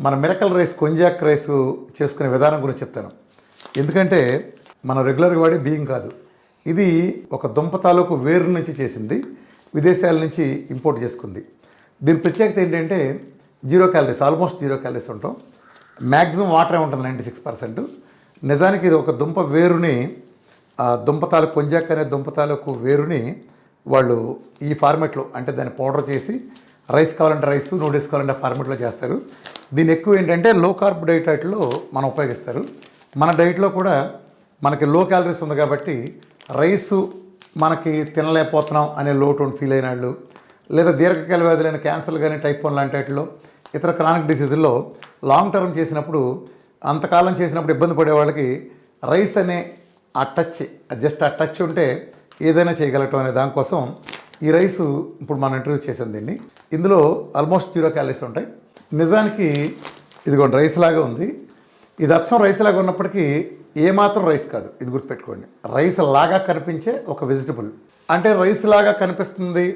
మన miracle rice konjac rice చేసుకునే విధానం గురించి చెప్తాను. ఎందుకంటే మనం రెగ్యులర్గా వాడే బియ్యం కాదు, ఇది ఒక దుంప తాలూకు వేరు నుంచి చేసింది, విదేశాల నుంచి ఇంపోర్ట్ చేసుకుంది. దీని ప్రత్యేకత ఏంటంటే 0 క్యాలరీస్, ఆల్మోస్ట్ 0 క్యాలరీస్ ఉంటాం. మ్యాక్సిమం వాటరే ఉంటుంది 96%. నిజానికి ఇది ఒక దుంప వేరుని, దుంప తాలూకు కొంజాక్ అనే దుంప తాలూకు వేరుని వాళ్ళు ఈ ఫార్మెట్లో, అంటే దాన్ని పౌడర్ చేసి రైస్ కావాలంటే రైస్, నూడిల్స్ కావాలంటే ఫార్మెట్లో చేస్తారు. దీని ఎక్కువ ఏంటంటే లో కార్బ్ డైట్లో మనం ఉపయోగిస్తారు. మన డైట్లో కూడా మనకి లో క్యాలరీస్ ఉంది కాబట్టి రైసు మనకి తినలేకపోతున్నాం అనే లోటు ఫీల్ అయిన వాళ్ళు, లేదా దీర్ఘకాల వ్యాధులైన క్యాన్సర్ కానీ టైప్ 1 లాంటి వాటిలో, ఇతర క్రానిక్ డిసీజుల్లో లాంగ్ టర్మ్ చేసినప్పుడు, అంతకాలం చేసినప్పుడు ఇబ్బంది పడే వాళ్ళకి రైస్ అనే ఆ టచ్, జస్ట్ ఆ టచ్ ఉంటే ఏదైనా చేయగలగటం అనే దానికోసం ఈ రైసు ఇప్పుడు మనం ఇంట్రడ్యూస్ చేసాం దీన్ని. ఇందులో ఆల్మోస్ట్ 0 క్యాలరీస్ ఉంటాయి. నిజానికి ఇదిగోండి రైస్ లాగా ఉంది. ఇది అచ్చం రైస్ లాగా ఉన్నప్పటికీ ఏమాత్రం రైస్ కాదు, ఇది గుర్తుపెట్టుకోండి. రైస్ లాగా కనిపించే ఒక వెజిటబుల్. అంటే రైస్ లాగా కనిపిస్తుంది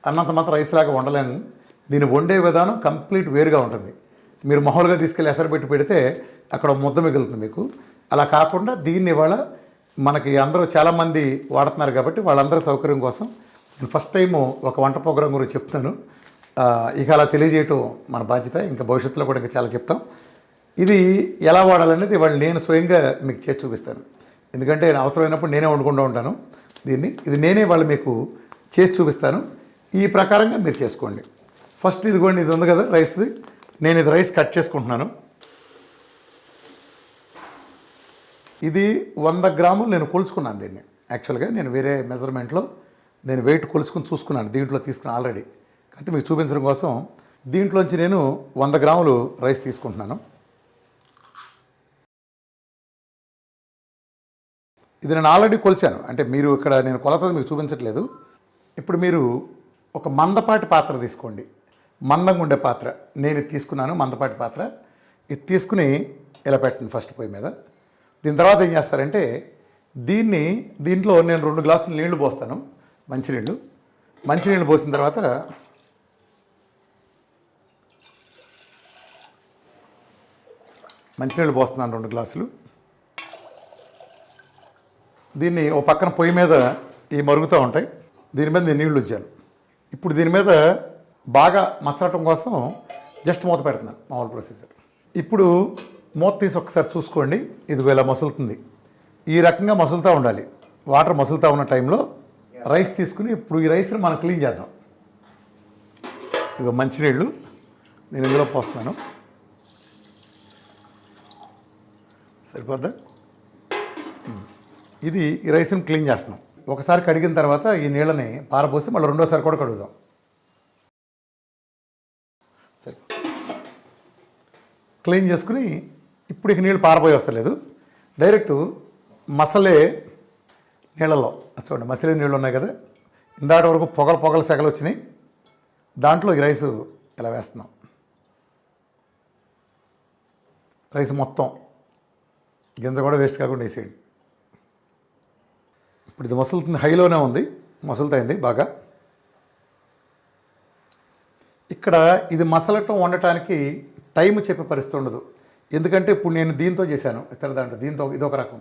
అన్నంత మాత్రం రైస్ లాగా వండలేము. దీన్ని వండే విధానం కంప్లీట్ వేరుగా ఉంటుంది. మీరు మామూలుగా తీసుకెళ్ళి ఎసరు పెట్టి పెడితే అక్కడ ముద్ద మిగులుతుంది మీకు. అలా కాకుండా దీన్ని ఇవాళ మనకి అందరూ చాలామంది వాడుతున్నారు కాబట్టి వాళ్ళందరి సౌకర్యం కోసం నేను ఫస్ట్ టైము ఒక వంట ప్రోగ్రాం గురించి చెప్తాను. ఇక అలా తెలియజేయటం మన బాధ్యత. ఇంకా భవిష్యత్తులో కూడా ఇంకా చాలా చెప్తాం. ఇది ఎలా వాడాలనేది ఇవాళ నేను స్వయంగా మీకు చేసి చూపిస్తాను. ఎందుకంటే నేను అవసరమైనప్పుడు నేనే వండుకుంటూ ఉంటాను దీన్ని. ఇది నేనే వాళ్ళు మీకు చేసి చూపిస్తాను. ఈ ప్రకారంగా మీరు చేసుకోండి. ఫస్ట్ ఇదిగోండి, ఇది ఉంది కదా రైస్ది. నేను ఇది రైస్ కట్ చేసుకుంటున్నాను. ఇది 100 గ్రాములు నేను కొలుచుకున్నాను దీన్ని. యాక్చువల్గా నేను వేరే మెజర్మెంట్లో నేను వెయిట్ కొలుచుకుని చూసుకున్నాను, దీంట్లో తీసుకున్నాను ఆల్రెడీ. అయితే మీకు చూపించడం కోసం దీంట్లోంచి నేను 100 గ్రాములు రైస్ తీసుకుంటున్నాను. ఇది నేను ఆల్రెడీ కొలిచాను, అంటే మీరు ఇక్కడ నేను కొలత మీకు చూపించట్లేదు. ఇప్పుడు మీరు ఒక మందపాటి పాత్ర తీసుకోండి, మందంగా ఉండే పాత్ర. నేను ఇది తీసుకున్నాను, మందపాటి పాత్ర. ఇది తీసుకుని ఇలా పెట్టండి ఫస్ట్ పొయ్యి మీద. దీని తర్వాత ఏం చేస్తారంటే దీంట్లో నేను 2 గ్లాసులు నీళ్లు పోస్తాను, మంచినీళ్ళు పోసిన తర్వాత మంచినీళ్ళు పోస్తున్నాను 2 గ్లాసులు. దీన్ని ఓ పక్కన పొయ్యి మీద ఈ మరుగుతూ ఉంటాయి, దీని మీద నేను నీళ్లు ఉంచాను. ఇప్పుడు దీని మీద బాగా మసలటం కోసం జస్ట్ మూత పెడుతున్నాను, మామూలు ప్రొసీజర్. ఇప్పుడు మూత తీసి ఒకసారి చూసుకోండి, ఇది ఇలా మసులుతుంది. ఈ రకంగా మసులుతూ ఉండాలి. వాటర్ మసులుతూ ఉన్న టైంలో రైస్ తీసుకుని ఇప్పుడు ఈ రైస్ని మనం క్లీన్ చేద్దాం. ఇదిగో మంచినీళ్ళు నేను ఇందులో పోస్తున్నాను. సరిపోద్దా? ఇది ఈ రైస్ని క్లీన్ చేస్తున్నాం. ఒకసారి కడిగిన తర్వాత ఈ నీళ్ళని పారబోసి మళ్ళీ రెండోసారి కూడా కడుగుదాం. సరే, క్లీన్ చేసుకుని ఇప్పుడు ఇక నీళ్ళు పారబోయి వస్తలేదు, డైరెక్ట్ మసలే నీళ్ళలో చూడండి, మసలే నీళ్ళు ఉన్నాయి కదా, ఇందాటి వరకు పొగలు సెగలు వచ్చినాయి. దాంట్లో ఈ రైసు ఇలా వేస్తున్నాం. రైస్ మొత్తం గింజ కూడా వేస్ట్ కాకుండా వేసేయండి. ఇప్పుడు ఇది మసులుతుంది, హైలోనే ఉంది, మసులుతైంది బాగా. ఇక్కడ ఇది మసలటం వండటానికి టైం చెప్పే పరిస్థితి ఉండదు. ఎందుకంటే ఇప్పుడు నేను దీంతో చేశాను, ఇతర దాంట్లో దీంతో ఇదొక రకం,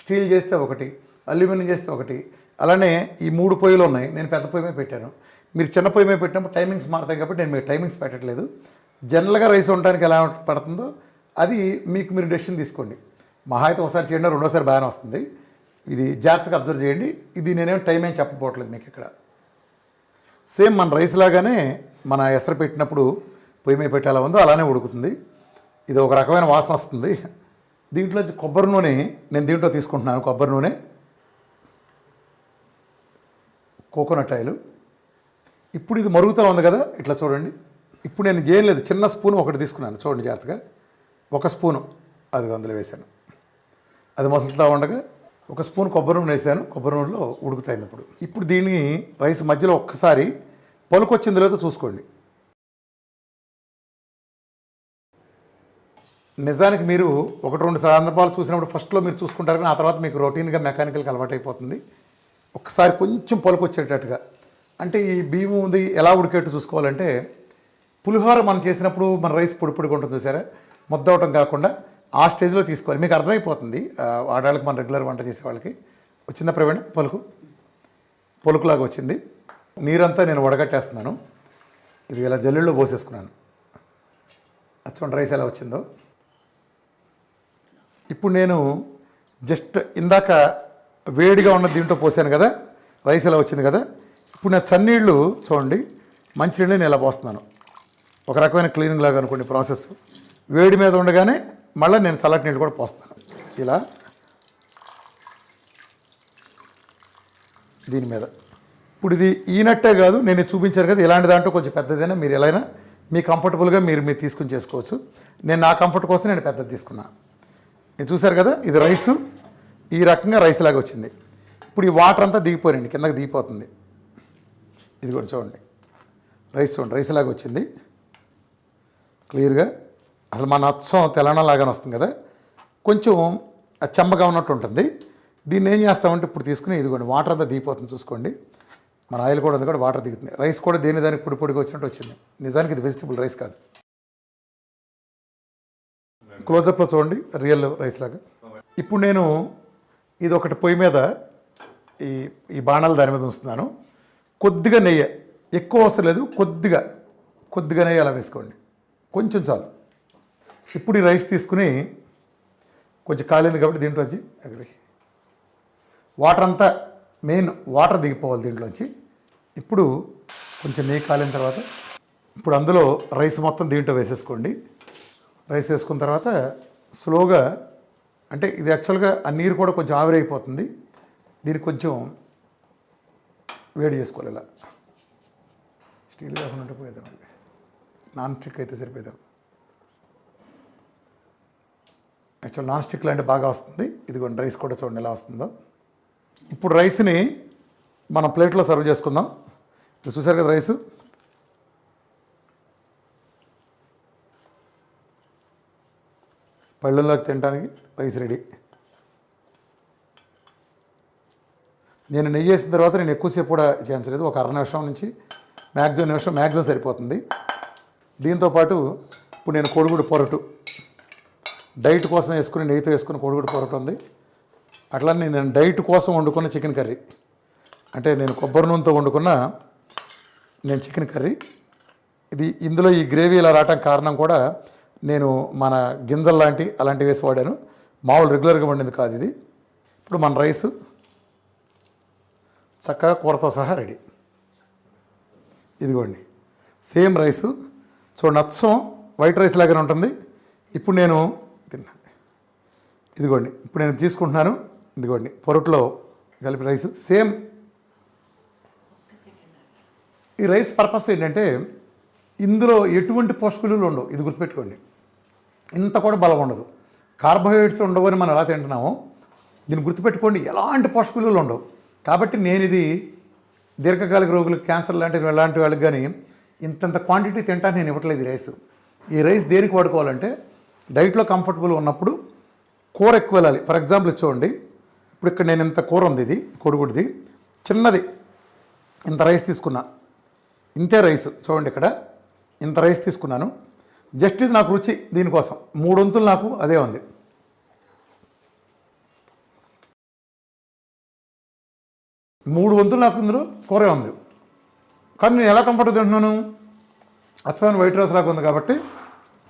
స్టీల్ చేస్తే ఒకటి, అల్యూమినియం చేస్తే ఒకటి, అలానే ఈ 3 పొయ్యిలు ఉన్నాయి. నేను పెద్ద పొయ్యి మీద పెట్టాను, మీరు చిన్న పొయ్యి మీద పెట్టినప్పుడు టైమింగ్స్ మారుతాయి కాబట్టి నేను మీకు టైమింగ్స్ పెట్టట్లేదు. జనరల్గా రైస్ వండటానికి ఎలా పడుతుందో అది మీరు డెసిషన్ తీసుకోండి. మహా అయితే ఒకసారి చేయండి, రెండోసారి బాగానే వస్తుంది. ఇది జాగ్రత్తగా అబ్జర్వ్ చేయండి. ఇది నేనేం టైం ఏం చెప్పపోవట్లేదు మీకు ఇక్కడ. సేమ్ మన రైస్ లాగానే మన ఎసరు పెట్టినప్పుడు పొయ్యి మీద పెట్టి ఎలా ఉందో అలానే ఉడుకుతుంది. ఇది ఒక రకమైన వాసన వస్తుంది. దీంట్లో కొబ్బరి నూనె నేను దీంట్లో తీసుకుంటున్నాను, కొబ్బరి నూనె, కోకోనట్ ఆయిల్. ఇప్పుడు ఇది మరుగుతూ ఉంది కదా, ఇట్లా చూడండి. ఇప్పుడు నేను చేయలేదు, చిన్న స్పూన్ ఒకటి తీసుకున్నాను, చూడండి జాగ్రత్తగా. 1 స్పూను అది అందులో వేసాను. అది మసులుతూ ఉండగా 1 స్పూన్ కొబ్బరి నూనె వేసాను, కొబ్బరి నూనెలో ఉడుకుతాయింది. ఇప్పుడు దీన్ని రైస్ మధ్యలో ఒక్కసారి పలుకొచ్చిందో లేదో చూసుకోండి. నిజానికి మీరు 1-2 సందర్భాలు చూసినప్పుడు ఫస్ట్లో మీరు చూసుకుంటారు, కానీ ఆ తర్వాత మీకు రొటీన్గా మెకానికల్గా అలవాటు అయిపోతుంది. ఒక్కసారి కొంచెం పలుకొచ్చేటట్టుగా, అంటే ఈ బియ్యం ఉంది ఎలా ఉడికేట్టు చూసుకోవాలంటే, పులిహోర మనం చేసినప్పుడు మన రైస్ పొడి పొడిగా ఉంటుంది చూసారా, ముద్ద అవటం కాకుండా ఆ స్టేజ్లో తీసుకోవాలి. మీకు అర్థమైపోతుంది ఆడవాళ్ళకి, మన రెగ్యులర్ వంట చేసే వాళ్ళకి. వచ్చిందా ప్రవీణ? పొలుకులాగా వచ్చింది. నీరంతా నేను వడగట్టేస్తున్నాను. ఇది ఇలా జల్లెల్లో పోసేసుకున్నాను. చూడండి రైస్ ఎలా వచ్చిందో. ఇప్పుడు నేను జస్ట్ ఇందాక వేడిగా ఉన్న దీంట్లో పోసాను కదా, రైస్ ఎలా వచ్చింది కదా. ఇప్పుడు నేను చన్నీళ్ళు చూడండి, మంచినీళ్ళు నేను ఇలా పోస్తున్నాను. ఒక రకమైన క్లీనింగ్ లాగా అనుకోండి ప్రాసెస్. వేడి మీద ఉండగానే మళ్ళీ నేను చల్లటి నీళ్ళు కూడా పోస్తాను ఇలా దీని మీద. ఇప్పుడు ఇది ఈనట్టే కాదు, నేను చూపించాను కదా, ఇలాంటి దాంట్లో కొంచెం పెద్దదైనా మీరు ఎలా అయినా మీ కంఫర్టబుల్గా మీరు తీసుకుని చేసుకోవచ్చు. నేను నా కంఫర్ట్ కోసం నేను పెద్దది తీసుకున్నా. ఇది చూసారు కదా, ఇది రైసు ఈ రకంగా రైస్ లాగా వచ్చింది. ఇప్పుడు ఈ వాటర్ అంతా దిగిపోయింది, కిందకి దిగిపోతుంది. ఇది కూడా చూడండి, రైస్ చూడండి రైస్ లాగా వచ్చింది క్లియర్గా. అసలు మన అచ్చం తెలంగాణ లాగానే వస్తుంది కదా, కొంచెం చెమ్మగా ఉన్నట్టు ఉంటుంది. దీన్ని ఏం చేస్తామంటే ఇప్పుడు తీసుకుని ఇదిగోండి వాటర్ అంతా దిగిపోతుంది చూసుకోండి. మన ఆయిల్ కూడా ఉంది కూడా వాటర్ దిగుతుంది. రైస్ కూడా దానికి పొడిగా వచ్చినట్టు వచ్చింది. నిజానికి ఇది వెజిటబుల్ రైస్ కాదు. క్లోజప్లో చూడండి రియల్ రైస్ లాగా. ఇప్పుడు నేను ఇది ఒకటి పొయ్యి మీద ఈ బాణాలు దాని మీద ఉంచుతున్నాను. కొద్దిగా నెయ్యి, ఎక్కువ అవసరం లేదు, కొద్దిగా నెయ్యి అలా వేసుకోండి, కొంచెం చాలు. ఇప్పుడు ఈ రైస్ తీసుకుని కొంచెం కాలింది కాబట్టి దీంట్లోంచి వాటర్ అంతా మెయిన్ వాటర్ దిగిపోవాలి దీంట్లోంచి. ఇప్పుడు కొంచెం నెయ్యి కాలిన తర్వాత ఇప్పుడు అందులో రైస్ మొత్తం దీంట్లో వేసేసుకోండి. రైస్ వేసుకున్న తర్వాత స్లోగా, అంటే ఇది యాక్చువల్గా ఆ నీరు కూడా కొంచెం ఆవిరైపోతుంది, దీనికి కొంచెం వేడి చేసుకోవాలి. ఇలా స్టీల్ కాకుండా ఉంటే పోయేదాం, నాన్ స్టిక్ అయితే సరిపోయేదాం. యాక్చువల్ నాన్ స్టిక్ లాంటి బాగా వస్తుంది. ఇదిగోండి రైస్ కూడా చూడండి ఎలా వస్తుందో. ఇప్పుడు రైస్ని మనం ప్లేట్లో సర్వ్ చేసుకుందాం. ఇది చూసారు కదా రైసు, పళ్ళల్లోకి తినడానికి రైస్ రెడీ. నేను నెయ్యి వేసిన తర్వాత నేను ఎక్కువసేపు కూడా చేయించలేదు, ఒక అర నిమిషం నుంచి మ్యాక్సిమం సరిపోతుంది. దీంతోపాటు ఇప్పుడు నేను కోడిగుడ్డు పొరటు డైట్ కోసం వేసుకుని నెయ్యితో వేసుకుని కోడిగుడ్డు పొరటు ఉంది. అట్లనే నేను డైట్ కోసం వండుకున్న చికెన్ కర్రీ, అంటే నేను కొబ్బరి నూనెతో వండుకున్న చికెన్ కర్రీ. ఇది ఇందులో ఈ గ్రేవీ ఇలా రావడానికి కారణం కూడా నేను మన గింజలు అలాంటివి వేసి వాడాను, మామూలు రెగ్యులర్గా వండింది కాదు ఇది. ఇప్పుడు మన రైసు చక్కగా కూరతో సహా రెడీ. ఇదిగోండి సేమ్ రైసు చూడండి, అచ్చం వైట్ రైస్ లాగానే ఉంటుంది. ఇప్పుడు నేను ఇదిగోండి ఇప్పుడు నేను తీసుకుంటున్నాను. ఇదిగోండి పొరట్లో కలిపి రైసు సేమ్. ఈ రైస్ పర్పస్ ఏంటంటే ఇందులో ఎటువంటి పోషక విలువలు ఉండవు, ఇది గుర్తుపెట్టుకోండి. ఇంత కూడా బలం ఉండదు, కార్బోహైడ్రేట్స్ ఉండవని మనం ఎలా తింటున్నామో దీన్ని గుర్తుపెట్టుకోండి, ఎలాంటి పోషక విలువలు ఉండవు. కాబట్టి నేను ఇది దీర్ఘకాలిక రోగులకు, క్యాన్సర్ లాంటి వాళ్ళకి కానీ ఇంతంత క్వాంటిటీ తింటాను నేను ఇవ్వట్లేదు ఈ రైస్. ఈ రైస్ దేనికి వాడుకోవాలంటే డైట్లో కంఫర్టబుల్ ఉన్నప్పుడు కూర ఎక్కువ వెళ్ళాలి. ఫర్ ఎగ్జాంపుల్ చూడండి, ఇప్పుడు ఇక్కడ నేను ఇంత కూర ఉంది, ఇది కోడిగుడ్డిది చిన్నది, ఇంత రైస్ తీసుకున్నా, ఇంతే రైస్ చూడండి, ఇక్కడ ఇంత రైస్ తీసుకున్నాను. జస్ట్ ఇది నాకు రుచి, దీనికోసం 3 వంతులు నాకు అదే ఉంది. మూడు వంతులు నాకు ఇందులో కూరే ఉంది. కానీ నేను ఎలా కంఫర్టబుల్ తింటున్నాను, అచ్చమైన వైట్ రైస్ లాగా ఉంది కాబట్టి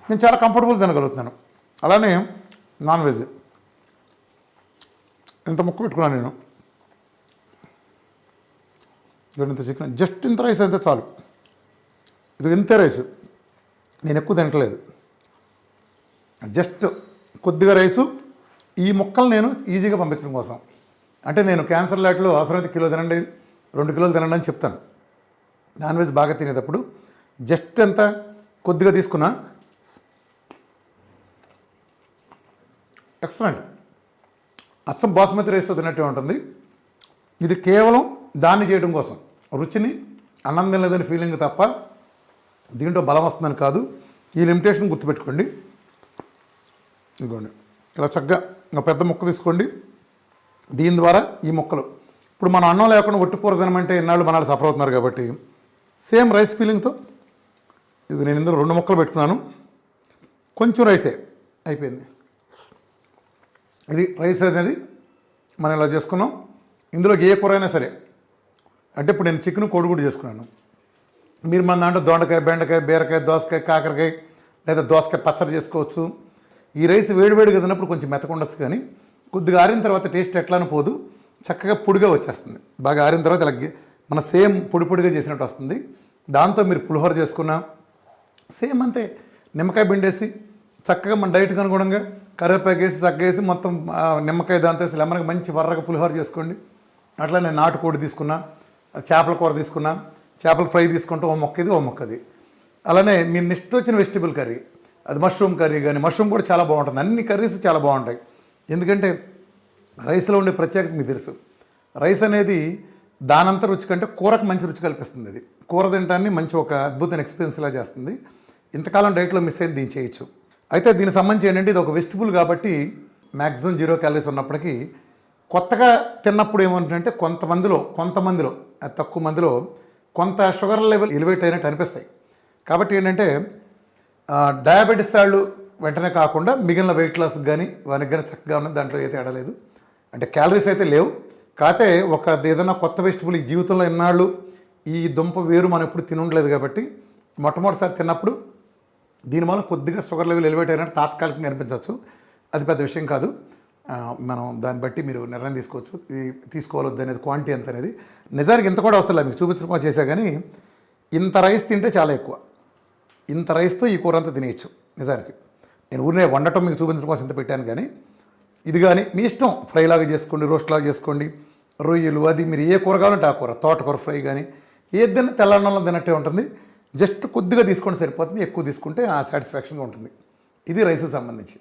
నేను చాలా కంఫర్టబుల్ తినగలుగుతున్నాను. అలానే నాన్ వెజ్ ఇంత ముక్క పెట్టుకున్నాను నేను, ఇంత చికెన్, జస్ట్ ఇంత రైస్ అయితే చాలు. ఇది ఇంతే రైసు, నేను ఎక్కువ తినట్లేదు, జస్ట్ కొద్దిగా రైసు. ఈ ముక్కలు నేను ఈజీగా పంపించడం కోసం, అంటే నేను క్యాన్సర్ లాట్లో అవసరమైతే కిలో తినండి, 2 కిలోలు తినండి అని చెప్తాను. నాన్ వెజ్ బాగా తినేటప్పుడు జస్ట్ ఎంత కొద్దిగా తీసుకున్నా ఎక్సలెంట్, అచ్చం బాస్మతి రైస్తో తిన్నట్టే ఉంటుంది. ఇది కేవలం దాన్ని చేయడం కోసం, రుచిని అన్నం తినలేదని ఫీలింగ్ తప్ప దీంట్లో బలం వస్తుందని కాదు. ఈ లిమిటేషన్ గుర్తుపెట్టుకోండి. ఇదిగోండి ఇలా చక్కగా ఒక పెద్ద ముక్క తీసుకోండి. దీని ద్వారా ఈ ముక్కలు ఇప్పుడు మనం అన్నం లేకుండా ఒట్టుకూర తినమంటే ఇన్నాళ్ళు మనాలు సఫర్ అవుతున్నారు కాబట్టి సేమ్ రైస్ ఫీలింగ్తో ఇది నేను ఇందులో 2 ముక్కలు పెట్టుకున్నాను. కొంచెం రైసే అయిపోయింది. ఇది రైస్ అనేది మనం ఇలా చేసుకున్నాం. ఇందులోకి ఏ కూర అయినా సరే, అంటే ఇప్పుడు నేను చికెన్ కోడిగుడ్డు చేసుకున్నాను. మీరు మన దాంట్లో దొండకాయ, బెండకాయ, బీరకాయ, దోసకాయ, కాకరకాయ లేదా దోసకాయ పచ్చడి చేసుకోవచ్చు. ఈ రైస్ వేడివేడిగా తిన్నప్పుడు కొంచెం మెత్తకుండొచ్చు, కానీ కొద్దిగా ఆరిన తర్వాత టేస్ట్ ఎట్లానూ పోదు, చక్కగా పొడిగా వచ్చేస్తుంది. బాగా ఆరిన తర్వాత ఇలా మన సేమ్ పొడి పొడిగా చేసినట్టు వస్తుంది. దాంతో మీరు పులిహోర చేసుకున్నా సేమ్ అంతే, నిమ్మకాయ పిండేసి చక్కగా మన డైట్కి అనుగుణంగా కరివేపాకు వేసి చక్కగా వేసి మొత్తం నిమ్మకాయ దాంతో వేసి లెమన్గా మంచి వర్రగా పులిహోర చేసుకోండి. అట్లా నేను నాటుకోడి తీసుకున్నా, చేపల కూర తీసుకున్నా, చేపల ఫ్రై తీసుకుంటే ఓ మొక్క ఇది ఓ మొక్క అది. అలానే మీరు నెక్స్ట్ వచ్చిన వెజిటబుల్ కర్రీ, అది మష్రూమ్ కర్రీ కానీ, మష్రూమ్ కూడా చాలా బాగుంటుంది. అన్ని కర్రీస్ చాలా బాగుంటాయి. ఎందుకంటే రైస్లో ఉండే ప్రత్యేకత మీకు తెలుసు. రైస్ అనేది దానంత రుచి కంటే కూరకు మంచి రుచి కల్పిస్తుంది. అది కూర తినటాన్ని మంచి ఒక అద్భుతమైన ఎక్స్పీరియన్స్లా చేస్తుంది. ఇంతకాలం డైట్లో మిస్ అయింది దీన్ని చేయొచ్చు. అయితే దీనికి సంబంధించి ఏంటంటే ఇది ఒక వెజిటబుల్ కాబట్టి మ్యాక్సిమం 0 క్యాలరీస్ ఉన్నప్పటికీ కొత్తగా తిన్నప్పుడు ఏమంటుందంటే కొంతమందిలో అది తక్కువ మందిలో కొంత షుగర్ లెవెల్ ఎలివేట్ అయినట్టు అనిపిస్తాయి. కాబట్టి ఏంటంటే డయాబెటీస్ వాళ్ళు వెంటనే కాకుండా మిగిలిన వెయిట్ లాస్కి కానీ వానికి కానీ చక్కగా ఉన్నది, దాంట్లో ఏ తేడా లేదు. అంటే క్యాలరీస్ అయితే లేవు. కాకపోతే ఏదైనా కొత్త వెజిటబుల్ ఈ జీవితంలో ఎన్నాళ్ళు ఈ దుంప వేరు మనం ఎప్పుడు తినుండలేదు కాబట్టి మొట్టమొదటిసారి తిన్నప్పుడు దీనివల్ల కొద్దిగా షుగర్ లెవెల్ ఎలివేట్ అయినట్టు తాత్కాలికంగా అనిపించవచ్చు. అది పెద్ద విషయం కాదు. మనం దాన్ని బట్టి మీరు నిర్ణయం తీసుకోవచ్చు, ఇది తీసుకోవద్దు అనేది, క్వాంటిటీ ఎంత అనేది. నిజానికి ఇంత కూడా అవసరం లేదు, మీకు చూపించడం చేసా. కానీ ఇంత రైస్ తింటే చాలా ఎక్కువ. ఇంత రైస్తో ఈ కూర అంతా తినేయచ్చు. నిజానికి నేను ఊరినే వండటం మీకు చూపించడం కోసం ఇంత పెట్టాను. కానీ ఇది కానీ మీ ఇష్టం, ఫ్రైలాగా చేసుకోండి, రోస్ట్ లాగా చేసుకోండి, రొయ్యలు, అది మీరు ఏ కూర కావాలంటే ఆ కూర, తోటకూర ఫ్రై కానీ ఏదైనా తెల్లన్నంలో తిన్నట్టే ఉంటుంది. జస్ట్ కొద్దిగా తీసుకోండి సరిపోతుంది, ఎక్కువ తీసుకుంటే ఆ సాటిస్ఫాక్షన్గా ఉంటుంది. ఇది రైస్కి సంబంధించి.